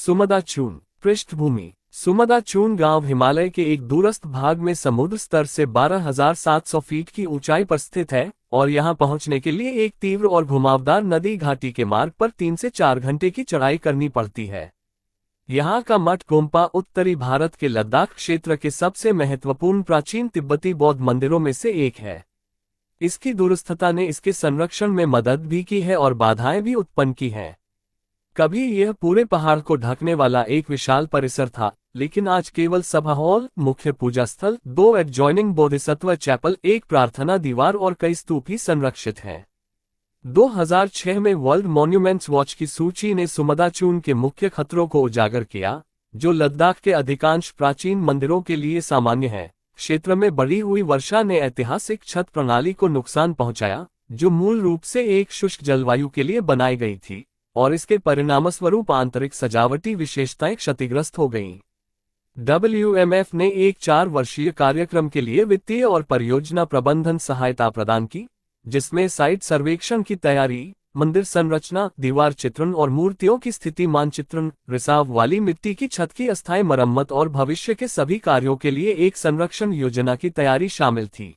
सुमदाचून पृष्ठभूमि। सुमदाचून गांव हिमालय के एक दूरस्थ भाग में समुद्र स्तर से 12,700 फीट की ऊंचाई पर स्थित है और यहां पहुंचने के लिए एक तीव्र और घुमावदार नदी घाटी के मार्ग पर 3 से 4 घंटे की चढ़ाई करनी पड़ती है। यहाँ का मठ गोम्पा उत्तरी भारत के लद्दाख क्षेत्र के सबसे महत्वपूर्ण प्राचीन तिब्बती बौद्ध मंदिरों में से एक है। इसकी दूरस्थता ने इसके संरक्षण में मदद भी की है और बाधाएं भी उत्पन्न की हैं। कभी यह पूरे पहाड़ को ढकने वाला एक विशाल परिसर था, लेकिन आज केवल सभा हॉल, मुख्य पूजा स्थल, 2 एडजॉइनिंग बोधिसत्व चैपल, एक प्रार्थना दीवार और कई स्तूप ही संरक्षित हैं। 2006 में वर्ल्ड मॉन्यूमेंट्स वॉच की सूची ने सुमदाचून के मुख्य खतरों को उजागर किया, जो लद्दाख के अधिकांश प्राचीन मंदिरों के लिए सामान्य है। क्षेत्र में बढ़ी हुई वर्षा ने ऐतिहासिक छत प्रणाली को नुकसान पहुंचाया, जो मूल रूप से एक शुष्क जलवायु के लिए बनाई गई थी, और इसके परिणामस्वरूप आंतरिक सजावटी विशेषताएं क्षतिग्रस्त हो गईं। WMF ने एक 4 वर्षीय कार्यक्रम के लिए वित्तीय और परियोजना प्रबंधन सहायता प्रदान की, जिसमें साइट सर्वेक्षण की तैयारी, मंदिर संरचना, दीवार चित्रण और मूर्तियों की स्थिति मानचित्रण, रिसाव वाली मिट्टी की छत की अस्थायी मरम्मत और भविष्य के सभी कार्यों के लिए एक संरक्षण योजना की तैयारी शामिल थी।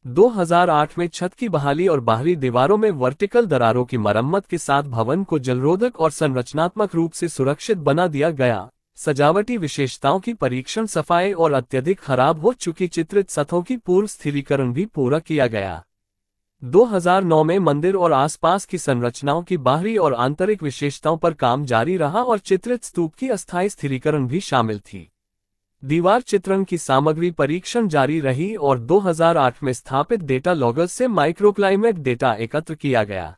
2008 में छत की बहाली और बाहरी दीवारों में वर्टिकल दरारों की मरम्मत के साथ भवन को जलरोधक और संरचनात्मक रूप से सुरक्षित बना दिया गया। सजावटी विशेषताओं की परीक्षण, सफाई और अत्यधिक खराब हो चुकी चित्रित सतहों की पूर्व स्थिरीकरण भी पूरा किया गया। 2009 में मंदिर और आसपास की संरचनाओं की बाहरी और आंतरिक विशेषताओं पर काम जारी रहा और चित्रित स्तूप की अस्थायी स्थिरीकरण भी शामिल थी। दीवार चित्रण की सामग्री परीक्षण जारी रही और 2008 में स्थापित डेटा लॉगर्स से माइक्रोक्लाइमेट डेटा एकत्र किया गया।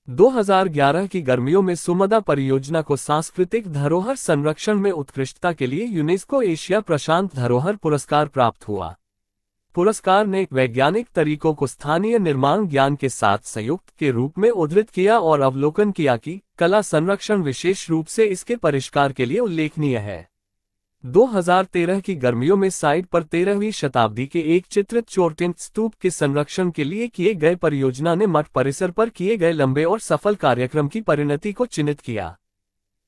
2011 की गर्मियों में सुमदा परियोजना को सांस्कृतिक धरोहर संरक्षण में उत्कृष्टता के लिए यूनेस्को एशिया प्रशांत धरोहर पुरस्कार प्राप्त हुआ। पुरस्कार ने वैज्ञानिक तरीकों को स्थानीय निर्माण ज्ञान के साथ संयुक्त के रूप में उद्धृत किया और अवलोकन किया कि कला संरक्षण विशेष रूप से इसके परिष्कार के लिए उल्लेखनीय है। 2013 की गर्मियों में साइट पर 13वीं शताब्दी के एक चित्रित चोर्टिन स्तूप के संरक्षण के लिए किए गए परियोजना ने मठ परिसर पर किए गए लंबे और सफल कार्यक्रम की परिणति को चिन्हित किया।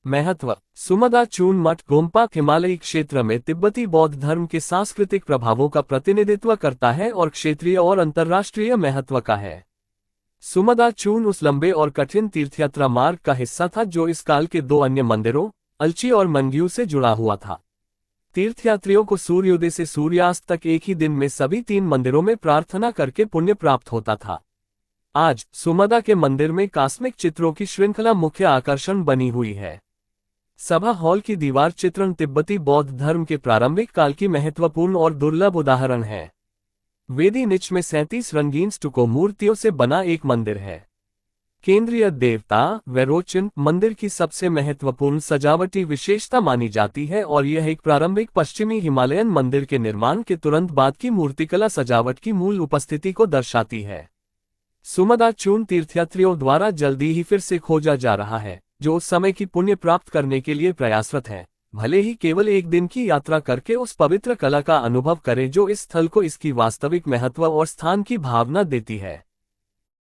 महत्व। सुमदाचून मठ गोम्पा हिमालयी क्षेत्र में तिब्बती बौद्ध धर्म के सांस्कृतिक प्रभावों का प्रतिनिधित्व करता है और क्षेत्रीय और अंतर्राष्ट्रीय महत्व का है। सुमदाचून उस लंबे और कठिन तीर्थयात्रा मार्ग का हिस्सा था जो इस काल के 2 अन्य मंदिरों, अल्ची और मंग्यू से जुड़ा हुआ था। तीर्थयात्रियों को सूर्योदय से सूर्यास्त तक एक ही दिन में सभी 3 मंदिरों में प्रार्थना करके पुण्य प्राप्त होता था। आज सुमदा के मंदिर में कॉस्मिक चित्रों की श्रृंखला मुख्य आकर्षण बनी हुई है। सभा हॉल की दीवार चित्रण तिब्बती बौद्ध धर्म के प्रारंभिक काल की महत्वपूर्ण और दुर्लभ उदाहरण है। वेदी निच में 37 रंगीन स्टुको मूर्तियों से बना एक मंदिर है। केंद्रीय देवता वेरोचिन मंदिर की सबसे महत्वपूर्ण सजावटी विशेषता मानी जाती है और यह एक प्रारंभिक पश्चिमी हिमालयन मंदिर के निर्माण के तुरंत बाद की मूर्तिकला सजावट की मूल उपस्थिति को दर्शाती है। सुमदाचून तीर्थयात्रियों द्वारा जल्दी ही फिर से खोजा जा रहा है, जो उस समय की पुण्य प्राप्त करने के लिए प्रयासरत है, भले ही केवल एक दिन की यात्रा करके उस पवित्र कला का अनुभव करें जो इस स्थल को इसकी वास्तविक महत्व और स्थान की भावना देती है।